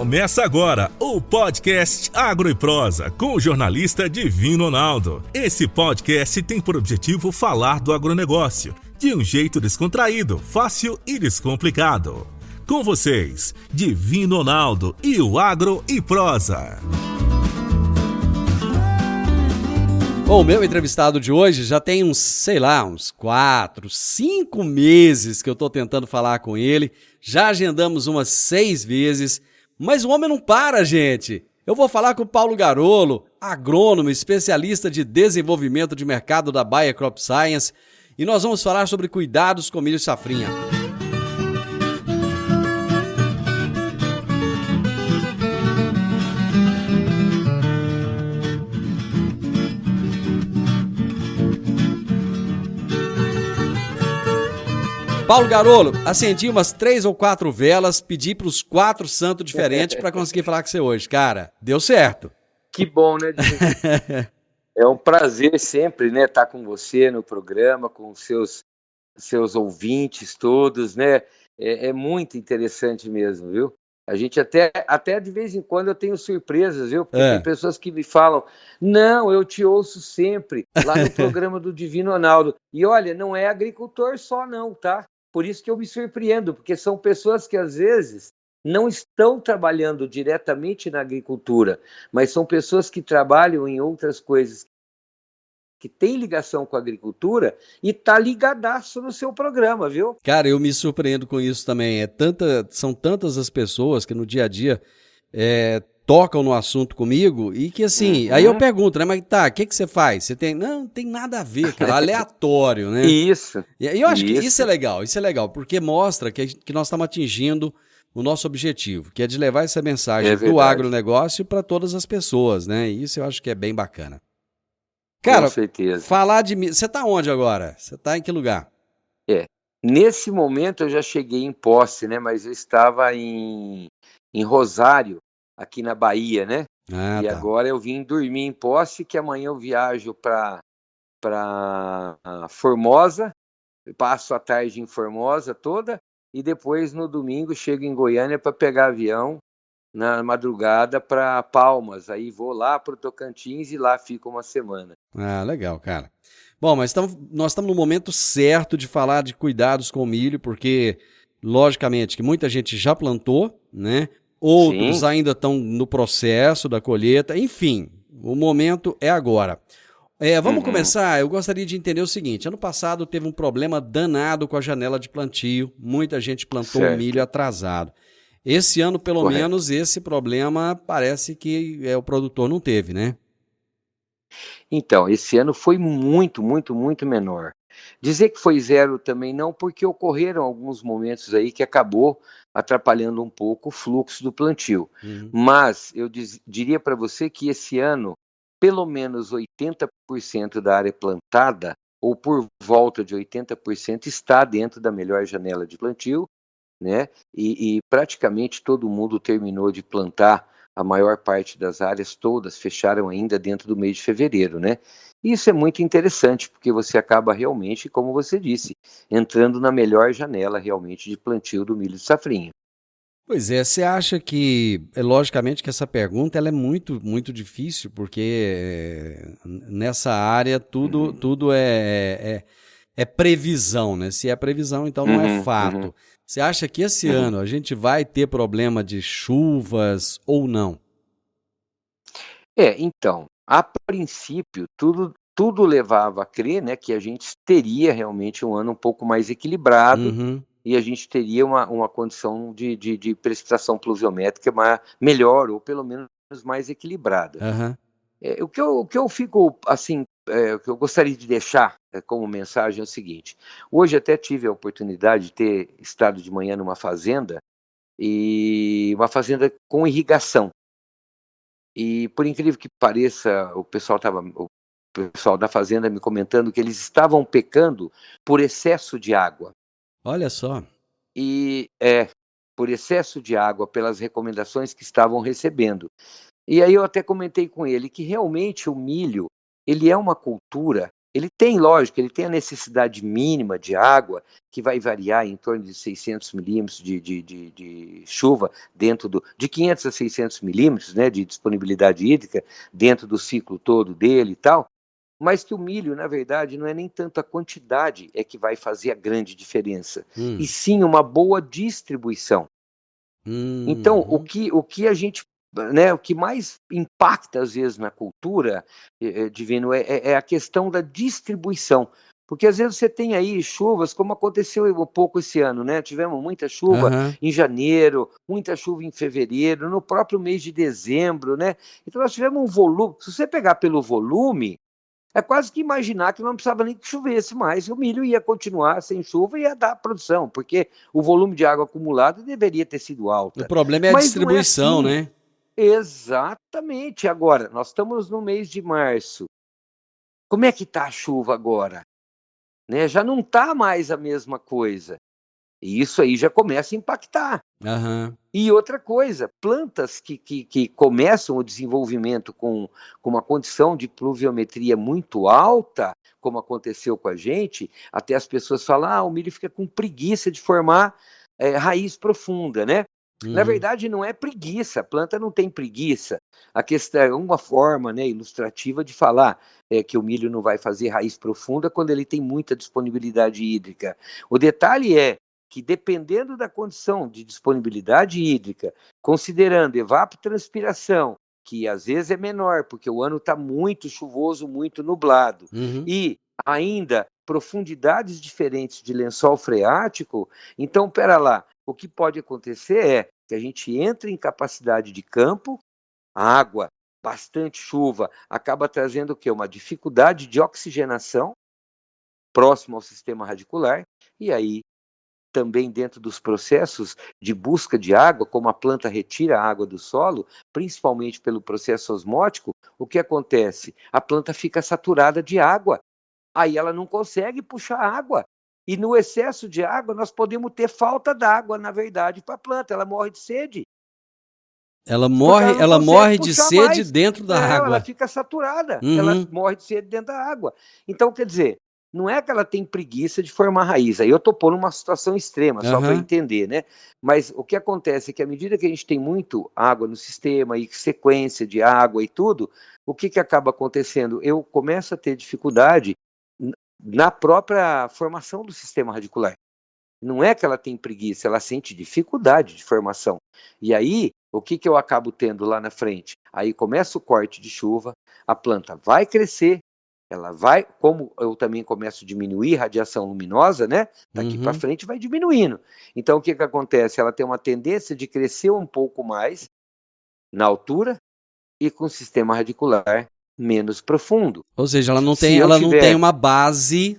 Começa agora o podcast Agro e Prosa com o jornalista Divino Ronaldo. Esse podcast tem por objetivo falar do agronegócio de um jeito descontraído, fácil e descomplicado. Com vocês, Divino Ronaldo e o Agro e Prosa. Bom, o meu entrevistado de hoje já tem uns 4, 5 meses que eu estou tentando falar com ele. Já agendamos umas 6 vezes, mas o homem não para, gente. Eu vou falar com o Paulo Garolo, agrônomo, especialista de desenvolvimento de mercado da Bayer Crop Science, e nós vamos falar sobre cuidados com milho safrinha. Paulo Garolo, acendi umas 3 ou 4 velas, pedi para os 4 santos diferentes para conseguir falar com você hoje. Cara, deu certo. Que bom, né? É um prazer sempre, né, estar com você no programa, com seus ouvintes todos, né? É muito interessante mesmo, viu? A gente até de vez em quando eu tenho surpresas, viu? Porque tem pessoas que me falam, não, eu te ouço sempre, lá no programa do Divino Ronaldo. E olha, não é agricultor só não, tá? Por isso que eu me surpreendo, porque são pessoas que às vezes não estão trabalhando diretamente na agricultura, mas são pessoas que trabalham em outras coisas que têm ligação com a agricultura e tá ligadaço no seu programa, viu? Cara, eu me surpreendo com isso também. São tantas as pessoas que no dia a dia tocam no assunto comigo e que assim, aí eu pergunto, né, mas tá, o que você faz? Você tem? Não tem nada a ver, cara, aleatório, né? Isso. E eu acho que isso é legal, porque mostra que nós estamos atingindo o nosso objetivo, que é de levar essa mensagem do agronegócio para todas as pessoas, né? E isso eu acho que é bem bacana. Cara, com certeza. Falar de milho. Você tá onde agora? Você tá em que lugar? Nesse momento eu já cheguei em Posse, né? Mas eu estava em Rosário, aqui na Bahia, né? E agora eu vim dormir em Posse, que amanhã eu viajo para Formosa, passo a tarde em Formosa toda, e depois no domingo chego em Goiânia para pegar avião na madrugada para Palmas. Aí vou lá para o Tocantins e lá fico uma semana. Ah, legal, cara. Bom, mas nós estamos no momento certo de falar de cuidados com o milho, porque, logicamente, que muita gente já plantou, né? Outros ainda estão no processo da colheita. Enfim, o momento é agora. Vamos começar. Eu gostaria de entender o seguinte. Ano passado teve um problema danado com a janela de plantio. Muita gente plantou milho atrasado. Esse ano, pelo menos, esse problema parece que o produtor não teve, né? Então, esse ano foi muito, muito, muito menor. Dizer que foi zero também não, porque ocorreram alguns momentos aí que acabou atrapalhando um pouco o fluxo do plantio. Mas eu diria para você que esse ano, pelo menos 80% da área plantada, ou por volta de 80%, está dentro da melhor janela de plantio, né? E praticamente todo mundo terminou de plantar, a maior parte das áreas todas fecharam ainda dentro do mês de fevereiro, né? Isso é muito interessante, porque você acaba realmente, como você disse, entrando na melhor janela realmente de plantio do milho de safrinha. Pois é, você acha que, logicamente que essa pergunta ela é muito, muito difícil, porque nessa área tudo é previsão, né? Se é previsão, então não é fato. Você acha que esse ano a gente vai ter problema de chuvas ou não? Então, a princípio, tudo levava a crer, né, que a gente teria realmente um ano um pouco mais equilibrado e a gente teria uma condição de precipitação pluviométrica melhor, ou pelo menos mais equilibrada. O que eu fico, assim, o que eu gostaria de deixar como mensagem é o seguinte: hoje até tive a oportunidade de ter estado de manhã numa fazenda, e uma fazenda com irrigação. E por incrível que pareça, o pessoal da fazenda me comentando que eles estavam pecando por excesso de água. Olha só. E por excesso de água, pelas recomendações que estavam recebendo. E aí eu até comentei com ele que realmente o milho, ele é uma cultura Ele tem, lógico, ele tem a necessidade mínima de água, que vai variar em torno de 600 milímetros de chuva, de 500 a 600 milímetros, né, de disponibilidade hídrica, dentro do ciclo todo dele e tal, mas que o milho, na verdade, não é nem tanto a quantidade é que vai fazer a grande diferença, e sim uma boa distribuição. Então, o que a gente, né, o que mais impacta às vezes na cultura, Divino, é a questão da distribuição. Porque às vezes você tem aí chuvas, como aconteceu um pouco esse ano, né? Tivemos muita chuva em janeiro, muita chuva em fevereiro, no próprio mês de dezembro, né? Então nós tivemos um volume. Se você pegar pelo volume, é quase que imaginar que não precisava nem que chovesse mais, o milho ia continuar sem chuva e ia dar produção, porque o volume de água acumulado deveria ter sido alto. O problema é a distribuição, não é assim. né? Exatamente. Agora, nós estamos no mês de março. Como é que está a chuva agora? Né? Já não está mais a mesma coisa. E isso aí já começa a impactar. E outra coisa, plantas que começam o desenvolvimento com uma condição de pluviometria muito alta, como aconteceu com a gente, até as pessoas falam, o milho fica com preguiça de formar raiz profunda, né? Na verdade, não é preguiça, a planta não tem preguiça. A questão é uma forma, né, ilustrativa de falar que o milho não vai fazer raiz profunda quando ele tem muita disponibilidade hídrica. O detalhe é que, dependendo da condição de disponibilidade hídrica, considerando evapotranspiração, que às vezes é menor, porque o ano está muito chuvoso, muito nublado, e ainda profundidades diferentes de lençol freático, então, pera lá, o que pode acontecer é que a gente entra em capacidade de campo, água, bastante chuva, acaba trazendo o quê? Uma dificuldade de oxigenação próximo ao sistema radicular, e aí também dentro dos processos de busca de água, como a planta retira a água do solo, principalmente pelo processo osmótico, o que acontece? A planta fica saturada de água, aí ela não consegue puxar água. E no excesso de água, nós podemos ter falta d'água, na verdade, para a planta. Ela morre de sede. Ela morre de sede mais dentro da água. Ela fica saturada. Ela morre de sede dentro da água. Então, quer dizer, não é que ela tem preguiça de formar raiz. Aí eu estou pondo uma situação extrema, só para entender, né? Mas o que acontece é que, à medida que a gente tem muito água no sistema e sequência de água e tudo, o que acaba acontecendo? Eu começo a ter dificuldade na própria formação do sistema radicular. Não é que ela tem preguiça, ela sente dificuldade de formação. E aí, o que eu acabo tendo lá na frente? Aí começa o corte de chuva, a planta vai crescer, ela vai, como eu também começo a diminuir a radiação luminosa, né? Daqui para frente vai diminuindo. Então, o que acontece? Ela tem uma tendência de crescer um pouco mais na altura e com o sistema radicular menos profundo. Ou seja, ela não tem uma base...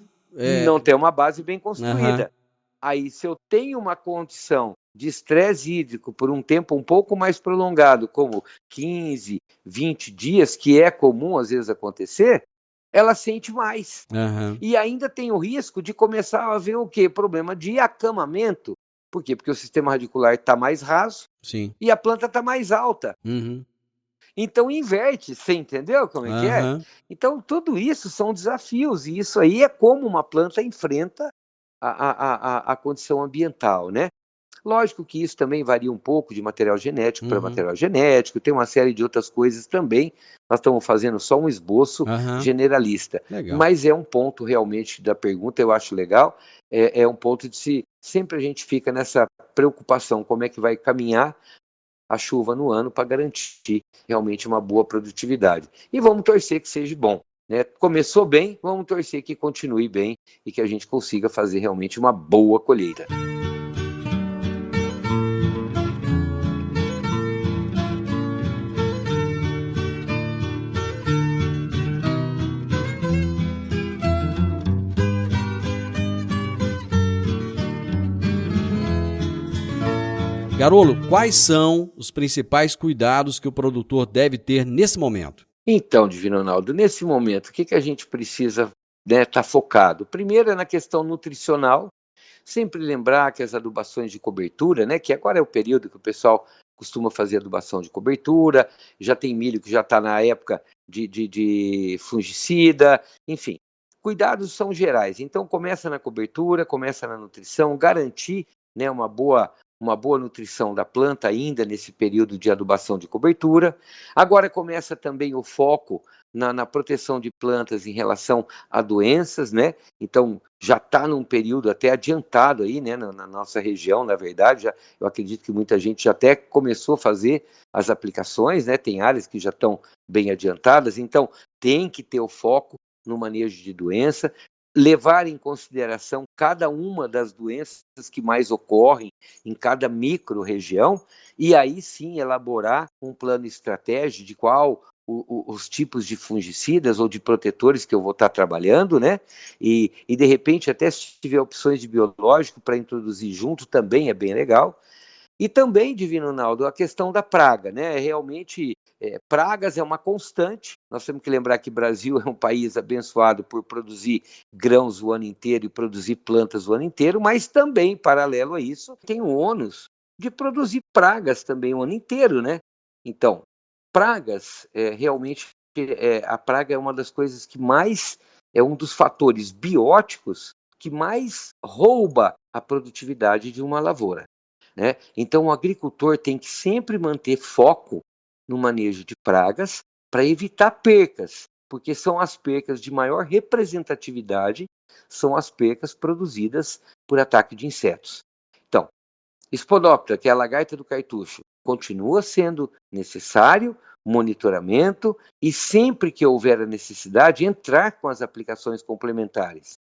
Não tem uma base bem construída. Aí, se eu tenho uma condição de estresse hídrico por um tempo um pouco mais prolongado, como 15, 20 dias, que é comum às vezes acontecer, ela sente mais. E ainda tem o risco de começar a haver o quê? Problema de acamamento. Por quê? Porque o sistema radicular está mais raso e a planta está mais alta. Então inverte, você entendeu como é que é? Então tudo isso são desafios, e isso aí é como uma planta enfrenta a condição ambiental, né? Lógico que isso também varia um pouco de material genético para material genético, tem uma série de outras coisas também, nós estamos fazendo só um esboço generalista. Legal. Mas é um ponto realmente da pergunta, eu acho legal, é um ponto de sempre a gente fica nessa preocupação, como é que vai caminhar a chuva no ano para garantir realmente uma boa produtividade. E vamos torcer que seja bom. Né? Começou bem, vamos torcer que continue bem e que a gente consiga fazer realmente uma boa colheita. Garolo, quais são os principais cuidados que o produtor deve ter nesse momento? Então, Divino Ronaldo, nesse momento, o que a gente precisa estar focado? Primeiro é na questão nutricional, sempre lembrar que as adubações de cobertura, né, que agora é o período que o pessoal costuma fazer adubação de cobertura, já tem milho que já está na época de fungicida, enfim. cuidados são gerais. Então, começa na cobertura, começa na nutrição, garantir, né, uma boa nutrição da planta ainda nesse período de adubação de cobertura. Agora começa também o foco na proteção de plantas em relação a doenças, né? Então, já está num período até adiantado aí, né, na nossa região, na verdade, eu acredito que muita gente já até começou a fazer as aplicações, né? Tem áreas que já estão bem adiantadas, então tem que ter o foco no manejo de doença, levar em consideração cada uma das doenças que mais ocorrem em cada micro-região, e aí sim elaborar um plano estratégico de qual os tipos de fungicidas ou de protetores que eu vou estar trabalhando, né? E de repente, até se tiver opções de biológico para introduzir junto, também é bem legal. E também, Divino Ronaldo, a questão da praga, né? Realmente, pragas é uma constante. Nós temos que lembrar que o Brasil é um país abençoado por produzir grãos o ano inteiro e produzir plantas o ano inteiro, mas também, paralelo a isso, tem o ônus de produzir pragas também o ano inteiro, né? Então, pragas, realmente, a praga é uma das coisas que mais, é um dos fatores bióticos que mais rouba a produtividade de uma lavoura, né? Então, o agricultor tem que sempre manter foco no manejo de pragas para evitar percas, porque são as percas de maior representatividade, são as percas produzidas por ataque de insetos. Então, Spodoptera, que é a lagarta do cartucho, continua sendo necessário monitoramento e, sempre que houver a necessidade, entrar com as aplicações complementares.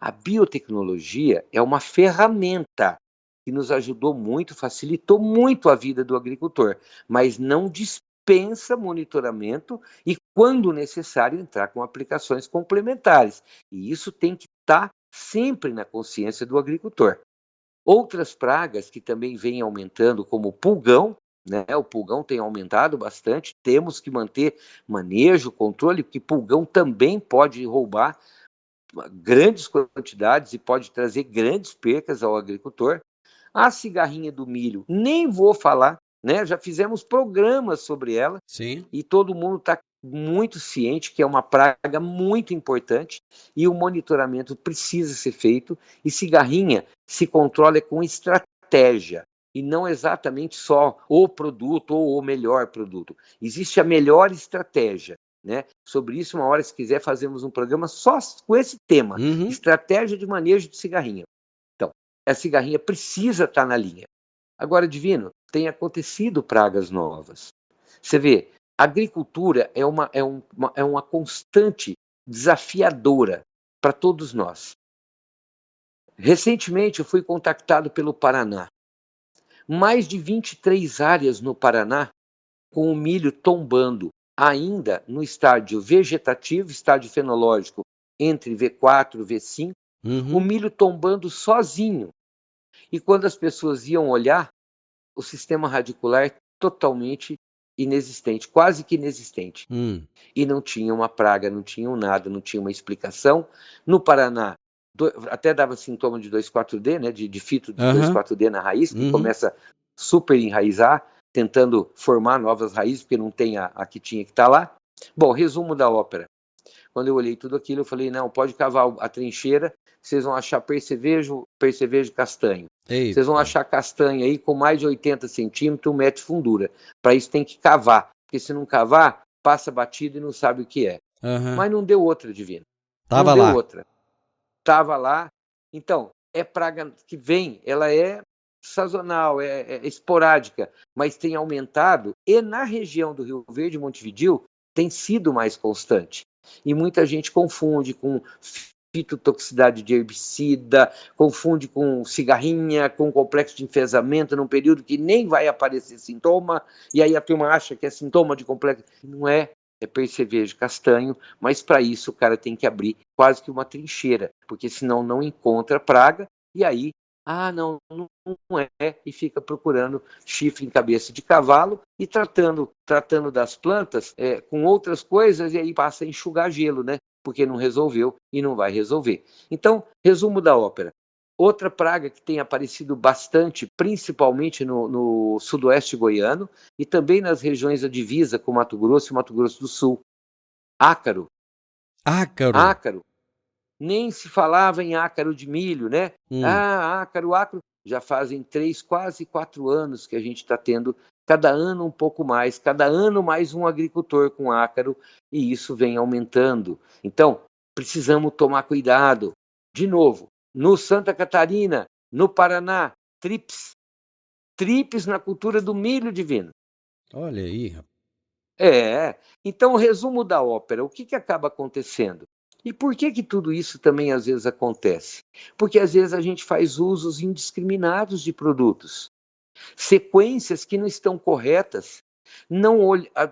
A biotecnologia é uma ferramenta que nos ajudou muito, facilitou muito a vida do agricultor, mas não dispensa monitoramento e, quando necessário, entrar com aplicações complementares. E isso tem que estar sempre na consciência do agricultor. Outras pragas que também vêm aumentando, como o pulgão, né? O pulgão tem aumentado bastante, temos que manter manejo, controle, porque pulgão também pode roubar grandes quantidades e pode trazer grandes percas ao agricultor. A cigarrinha do milho, nem vou falar, né? Já fizemos programas sobre ela. Sim. E todo mundo está muito ciente que é uma praga muito importante e o monitoramento precisa ser feito. E cigarrinha se controla com estratégia e não exatamente só o produto ou o melhor produto. Existe a melhor estratégia, né? Sobre isso, uma hora, se quiser, fazemos um programa só com esse tema, estratégia de manejo de cigarrinha. Então, a cigarrinha precisa estar na linha. Agora, Divino, tem acontecido pragas novas. Você vê, a agricultura é uma constante desafiadora para todos nós. Recentemente, eu fui contactado pelo Paraná. Mais de 23 áreas no Paraná com o milho tombando, ainda no estágio vegetativo, estágio fenológico entre V4 e V5, o milho tombando sozinho. E quando as pessoas iam olhar, o sistema radicular totalmente inexistente, quase que inexistente. E não tinha uma praga, não tinha nada, não tinha uma explicação. No Paraná, até dava sintoma de 2,4-D, né, de fito de 2,4-D na raiz, que começa a super enraizar, tentando formar novas raízes, porque não tem a que tinha que estar lá. Bom, resumo da ópera. Quando eu olhei tudo aquilo, eu falei, não, pode cavar a trincheira, vocês vão achar percevejo castanho. Eita. Vocês vão achar castanha aí com mais de 80 centímetros, 1 metro de fundura. Para isso tem que cavar, porque se não cavar, passa batido e não sabe o que é. Mas não deu outra, Divino. Tava não lá. Deu outra. Tava lá. Então, é praga que vem, ela é sazonal, é esporádica, mas tem aumentado, e na região do Rio Verde, Montevidéu, tem sido mais constante. E muita gente confunde com fitotoxicidade de herbicida, confunde com cigarrinha, com complexo de enfesamento, num período que nem vai aparecer sintoma, e aí a turma acha que é sintoma de complexo. Não é, é percevejo castanho, mas para isso o cara tem que abrir quase que uma trincheira, porque senão não encontra praga, e aí, não é, e fica procurando chifre em cabeça de cavalo e tratando das plantas com outras coisas, e aí passa a enxugar gelo, né? Porque não resolveu e não vai resolver. Então, resumo da ópera. Outra praga que tem aparecido bastante, principalmente no sudoeste goiano e também nas regiões da divisa com Mato Grosso e Mato Grosso do Sul. Ácaro. Ácaro. nem se falava em ácaro de milho, né? Ácaro. Já fazem 3, quase 4 anos que a gente está tendo, cada ano um pouco mais, cada ano mais um agricultor com ácaro, e isso vem aumentando. Então, precisamos tomar cuidado. De novo, no Santa Catarina, no Paraná, trips na cultura do milho divino. Olha aí. Então o resumo da ópera, o que acaba acontecendo? E por que tudo isso também às vezes acontece? Porque às vezes a gente faz usos indiscriminados de produtos, sequências que não estão corretas,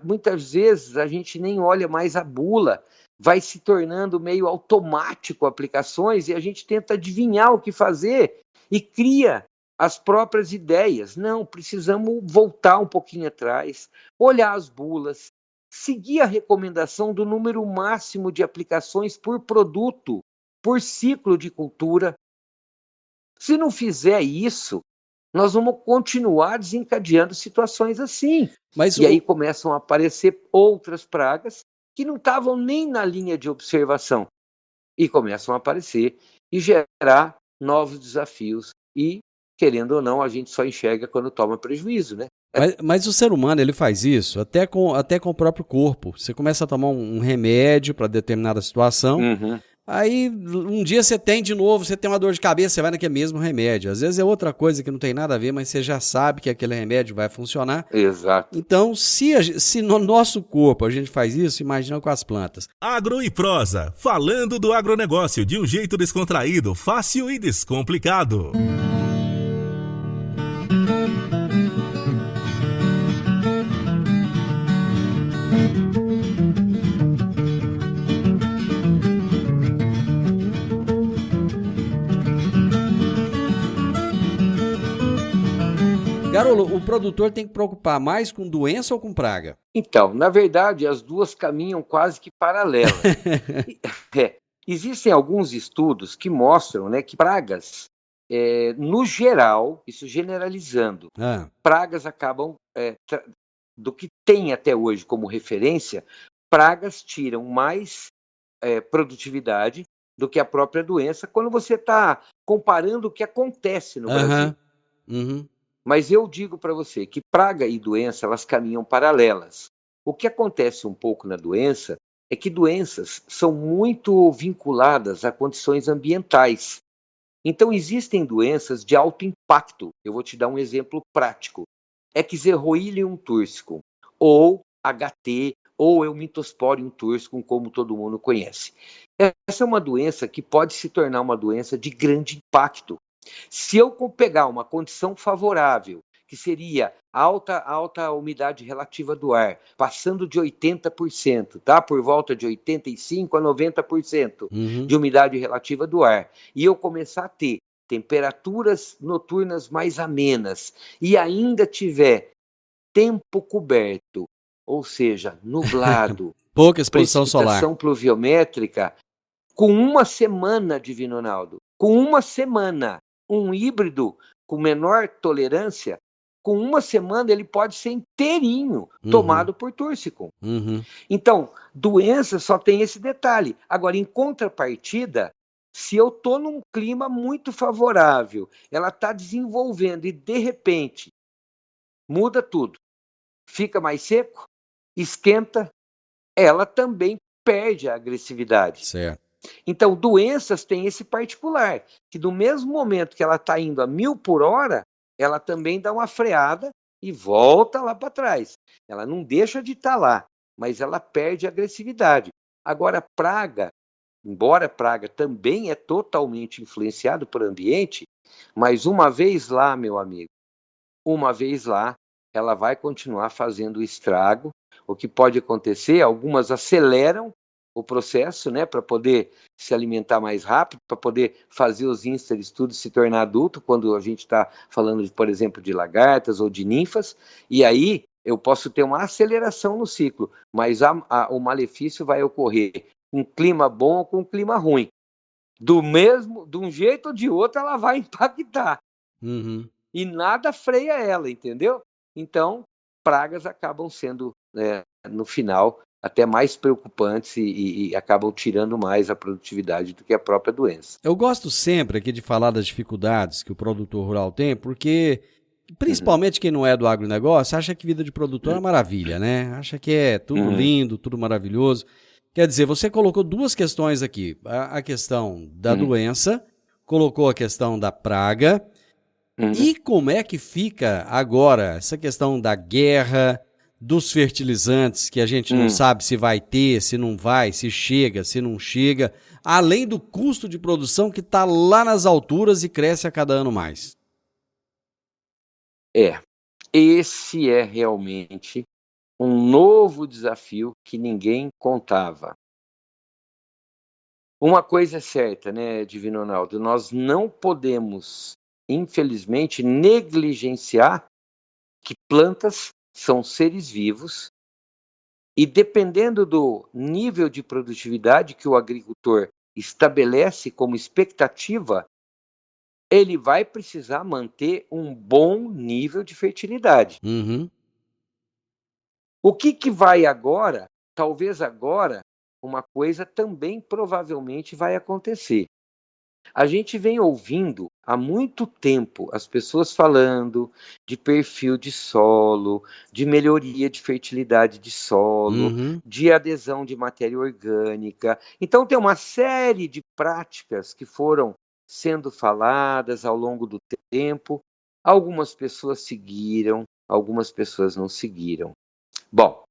muitas vezes a gente nem olha mais a bula, vai se tornando meio automático aplicações e a gente tenta adivinhar o que fazer e cria as próprias ideias. Não, precisamos voltar um pouquinho atrás, olhar as bulas, seguir a recomendação do número máximo de aplicações por produto, por ciclo de cultura. Se não fizer isso, nós vamos continuar desencadeando situações assim. E aí começam a aparecer outras pragas que não estavam nem na linha de observação. E começam a aparecer e gerar novos desafios. E, querendo ou não, a gente só enxerga quando toma prejuízo, né? Mas o ser humano, ele faz isso até com o próprio corpo. Você começa a tomar um remédio para determinada situação, aí um dia você tem de novo, você tem uma dor de cabeça, você vai naquele mesmo remédio. Às vezes é outra coisa que não tem nada a ver, mas você já sabe que aquele remédio vai funcionar. Exato. Então, se no nosso corpo a gente faz isso, imagina com as plantas. Agro e Prosa, falando do agronegócio de um jeito descontraído, fácil e descomplicado. Garolo, o produtor tem que preocupar mais com doença ou com praga? Então, na verdade, as duas caminham quase que paralelas. Existem alguns estudos que mostram, né, que pragas, no geral, isso generalizando, pragas acabam, do que tem até hoje como referência, pragas tiram mais produtividade do que a própria doença quando você está comparando o que acontece no Brasil. Mas eu digo para você que praga e doença, elas caminham paralelas. O que acontece um pouco na doença é que doenças são muito vinculadas a condições ambientais. Então, existem doenças de alto impacto. Eu vou te dar um exemplo prático. Eczeroilium tursicum, ou HT, ou Eumitosporium tursicum, como todo mundo conhece. Essa é uma doença que pode se tornar uma doença de grande impacto. Se eu pegar uma condição favorável, que seria alta umidade relativa do ar, passando de 80%, tá? Por volta de 85% a 90% de umidade relativa do ar, e eu começar a ter temperaturas noturnas mais amenas, e ainda tiver tempo coberto, ou seja, nublado, pouca exposição solar, precipitação pluviométrica, com uma semana, Divino Ronaldo, com uma semana, um híbrido com menor tolerância, com uma semana ele pode ser inteirinho tomado por Tursicum. Então, doença só tem esse detalhe. Agora, em contrapartida, se eu estou num clima muito favorável, ela está desenvolvendo e, de repente, muda tudo. Fica mais seco, esquenta, ela também perde a agressividade. Certo. Então, doenças têm esse particular, que no mesmo momento que ela está indo a 1000 por hora, ela também dá uma freada e volta lá para trás. Ela não deixa de estar lá, mas ela perde a agressividade. Agora, praga, embora praga também é totalmente influenciado por ambiente, mas uma vez lá, meu amigo, uma vez lá, ela vai continuar fazendo estrago. O que pode acontecer, algumas aceleram o processo, né, para poder se alimentar mais rápido, para poder fazer os instarestudos se tornar adulto, quando a gente está falando, por exemplo, de lagartas ou de ninfas, e aí eu posso ter uma aceleração no ciclo, mas o malefício vai ocorrer com clima bom ou com clima ruim. De um jeito ou de outro, ela vai impactar. E nada freia ela, entendeu? Então, pragas acabam sendo, no final, até mais preocupantes e acabam tirando mais a produtividade do que a própria doença. Eu gosto sempre aqui de falar das dificuldades que o produtor rural tem, porque principalmente quem não é do agronegócio acha que vida de produtor é uma maravilha, né? Acha que é tudo lindo, tudo maravilhoso. Quer dizer, você colocou duas questões aqui. A questão da doença, colocou a questão da praga. E como é que fica agora essa questão da guerra, dos fertilizantes, que a gente não sabe se vai ter, se não vai, se chega, se não chega, além do custo de produção que está lá nas alturas e cresce a cada ano mais? Esse é realmente um novo desafio que ninguém contava. Uma coisa é certa, né, Divino Ronaldo? Nós não podemos, infelizmente, negligenciar que plantas são seres vivos e, dependendo do nível de produtividade que o agricultor estabelece como expectativa, ele vai precisar manter um bom nível de fertilidade. O que vai agora? Talvez agora uma coisa também provavelmente vai acontecer. A gente vem ouvindo há muito tempo as pessoas falando de perfil de solo, de melhoria de fertilidade de solo, de adesão de matéria orgânica. Então tem uma série de práticas que foram sendo faladas ao longo do tempo. Algumas pessoas seguiram, algumas pessoas não seguiram. Bom,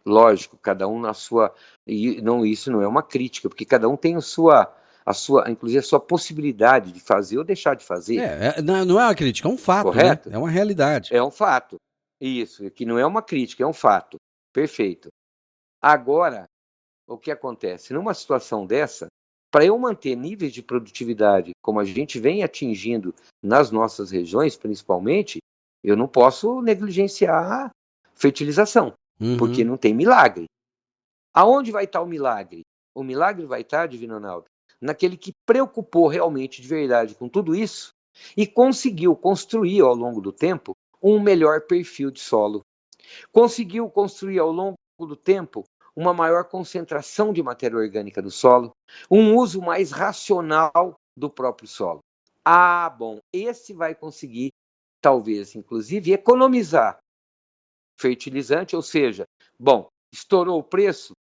lógico, cada um na sua... Isso não é uma crítica, porque cada um tem inclusive a sua possibilidade de fazer ou deixar de fazer. Não é uma crítica, é um fato, correto? Né? É uma realidade. É um fato. Isso, que não é uma crítica, é um fato. Perfeito. Agora, o que acontece? Numa situação dessa, para eu manter níveis de produtividade como a gente vem atingindo nas nossas regiões, principalmente, eu não posso negligenciar a fertilização, porque não tem milagre. Aonde vai estar o milagre? O milagre vai estar, Divino Ronaldo, naquele que preocupou realmente de verdade com tudo isso e conseguiu construir ao longo do tempo um melhor perfil de solo. Conseguiu construir ao longo do tempo uma maior concentração de matéria orgânica do solo, um uso mais racional do próprio solo. Bom, esse vai conseguir, talvez, inclusive, economizar fertilizante, ou seja, bom, estourou o preço,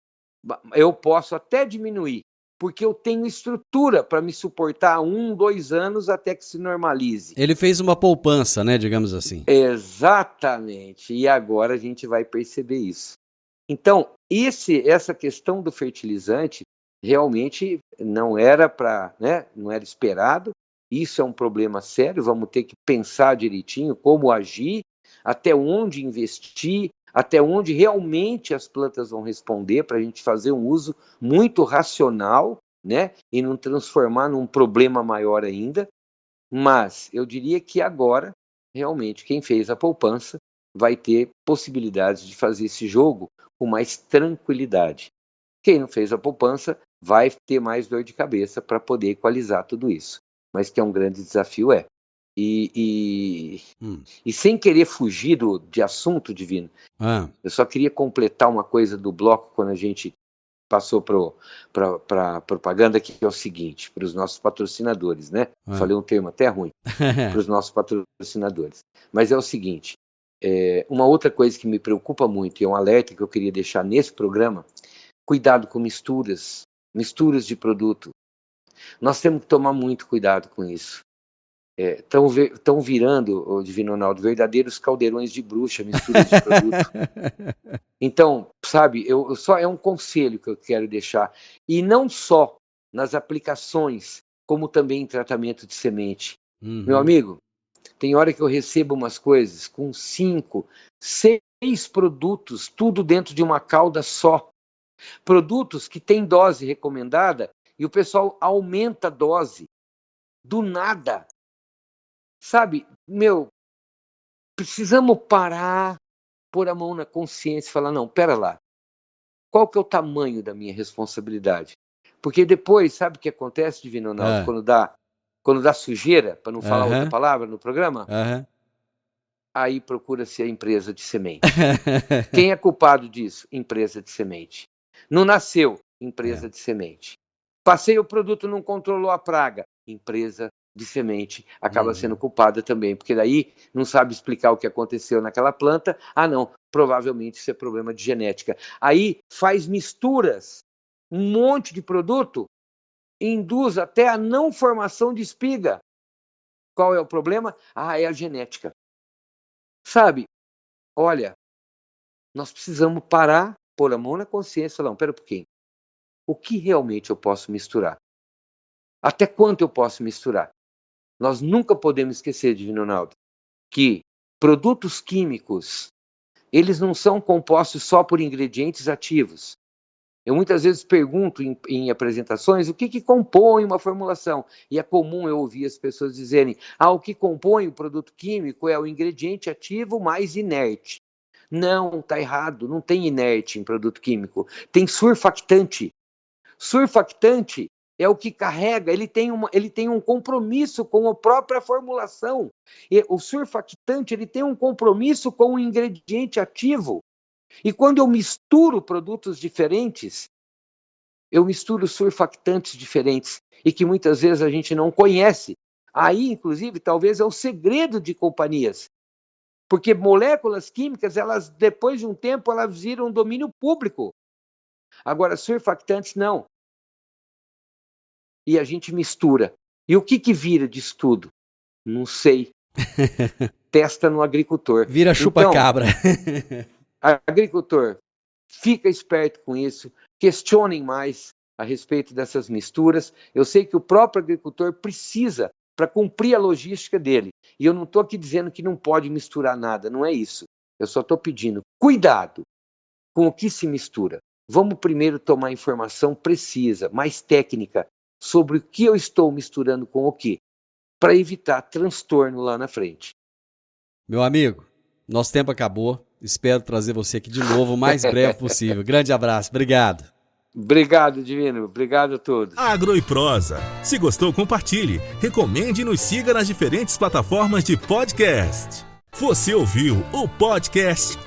eu posso até diminuir, porque eu tenho estrutura para me suportar 1, 2 anos até que se normalize. Ele fez uma poupança, né, digamos assim. Exatamente, e agora a gente vai perceber isso. Então, essa questão do fertilizante realmente não era não era esperado, isso é um problema sério, vamos ter que pensar direitinho como agir, até onde investir, até onde realmente as plantas vão responder, para a gente fazer um uso muito racional, né? E não transformar num problema maior ainda. Mas eu diria que agora, realmente, quem fez a poupança vai ter possibilidades de fazer esse jogo com mais tranquilidade. Quem não fez a poupança vai ter mais dor de cabeça para poder equalizar tudo isso. Mas que é um grande desafio, E sem querer fugir de assunto, Divino, eu só queria completar uma coisa do bloco quando a gente passou para a propaganda, que é o seguinte, para os nossos patrocinadores, né? Falei um termo até ruim, para os nossos patrocinadores. Mas é o seguinte, uma outra coisa que me preocupa muito, e é um alerta que eu queria deixar nesse programa, cuidado com misturas de produto. Nós temos que tomar muito cuidado com isso. Estão virando, o Divino Ronaldo, verdadeiros caldeirões de bruxa, misturas de produto. Então, sabe, é um conselho que eu quero deixar. E não só nas aplicações, como também em tratamento de semente. Meu amigo, tem hora que eu recebo umas coisas com 5, 6 produtos, tudo dentro de uma cauda só. Produtos que têm dose recomendada e o pessoal aumenta a dose. Do nada. Sabe, precisamos parar, pôr a mão na consciência e falar, não, pera lá, qual que é o tamanho da minha responsabilidade? Porque depois, sabe o que acontece, Divino Ronaldo, quando dá sujeira, para não falar outra palavra no programa? aí procura-se a empresa de semente. Quem é culpado disso? Empresa de semente. Não nasceu, empresa de semente. Passei o produto, não controlou a praga, empresa de semente acaba sendo culpada também, porque daí não sabe explicar o que aconteceu naquela planta. Ah, não, provavelmente isso é problema de genética. Aí faz misturas, um monte de produto, e induz até a não formação de espiga. Qual é o problema? Ah, é a genética. Sabe, olha, nós precisamos parar, pôr a mão na consciência e falar, pera um pouquinho, o que realmente eu posso misturar? Até quanto eu posso misturar? Nós nunca podemos esquecer, Divino Ronaldo, que produtos químicos, eles não são compostos só por ingredientes ativos. Eu muitas vezes pergunto em apresentações o que compõe uma formulação. E é comum eu ouvir as pessoas dizerem, o que compõe o produto químico é o ingrediente ativo mais inerte. Não, está errado, não tem inerte em produto químico. Tem surfactante. Surfactante é o que carrega, ele tem um compromisso com a própria formulação. E o surfactante ele tem um compromisso com o ingrediente ativo. E quando eu misturo produtos diferentes, eu misturo surfactantes diferentes e que muitas vezes a gente não conhece. Aí, inclusive, talvez é o segredo de companhias. Porque moléculas químicas, elas depois de um tempo, elas viram domínio público. Agora, surfactantes, não. E a gente mistura. E o que vira disso tudo? Não sei. Testa no agricultor. Vira chupa-cabra. Agricultor, fica esperto com isso. Questionem mais a respeito dessas misturas. Eu sei que o próprio agricultor precisa para cumprir a logística dele. E eu não estou aqui dizendo que não pode misturar nada, não é isso. Eu só estou pedindo cuidado com o que se mistura. Vamos primeiro tomar informação precisa, mais técnica, sobre o que eu estou misturando com o que, para evitar transtorno lá na frente. Meu amigo, nosso tempo acabou. Espero trazer você aqui de novo o mais breve possível. Grande abraço, obrigado. Obrigado, Divino. Obrigado a todos. Agro e Prosa. Se gostou, compartilhe. Recomende e nos siga nas diferentes plataformas de podcast. Você ouviu o podcast